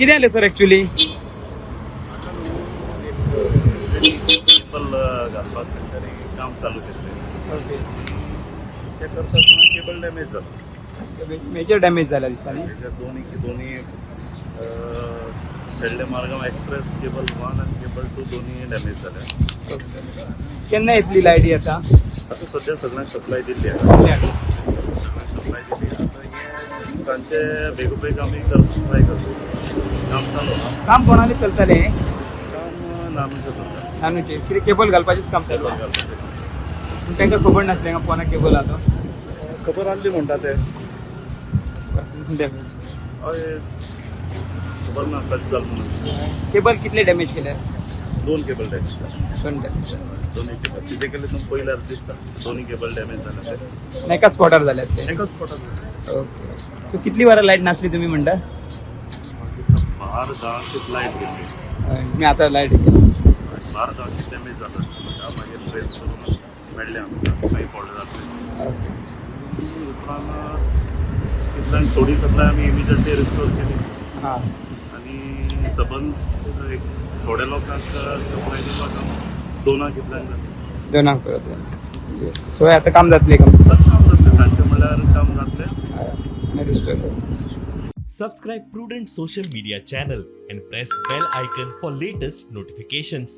किती आले sir actually? Cable घालपाक तरी काम चालू केल्लें. ओके. ते करता आसतना केबल डॅमेज जालो. मेजर डॅमेज झाला दिसता न्ही. तेच्या दोन्ही शेल्डे मार्गांव एक्सप्रेस केबल 1 आणि केबल 2 दोन्ही डॅमेज जाल्या. केन्ना येतली लायट आता? आता सध्या सगळ्यांक सप्लाय दिल्ली आहे. सप्लाय दिली. आता हे सांजचे बेगोबेग आमी करपाक ट्राय करतो. काम चालू आहा. काम कोणाले चलतले? काम नानूचें चलता. नानूचे कितें केबल घालपाचेच काम चालू केबल आहा. घालपाचें. तांकां खबर नासलें का कोणाक केबल आहा तो? खबर आसली म्हणटा ते. हय खबर ना कशें जालें म्हणून. केबल कितले डॅमेज केले? 2 केबल डॅमेज जाले. दोन डॅमेज. दोन्ही केबल फिजिकली तुम्ही पयल्यार दिसता दोन्ही केबल डॅमेज जाले ते एकाच स्पॉटार जाल्यात ते. एकाच स्पॉटार. ओके. सो कितली वरां लायट नासली तुमी म्हणटा? म्हाका दिसता 12-10 लायट गेली. मी आता लायट गेली. 12-10 डॅमेज जाता आसतना मागीर ट्रेस करून मेळ्ळें आमकां मागीर पडलें जातलें. उपरांत तितल्यान थोडी सप्लाय आमी इमिजिएटली रिस्टोर केली हां. आनी सबंद एक थोड्या लोकांक सप्लाय दिवपाक दोनाक इतल्यान जालें. दोनांक परत. येस. सो आता काम जातलें का? काम जातलें सांजचें म्हणल्यार काम जातलें. Restore. Subscribe Prudent social media channel and press bell icon for latest notifications.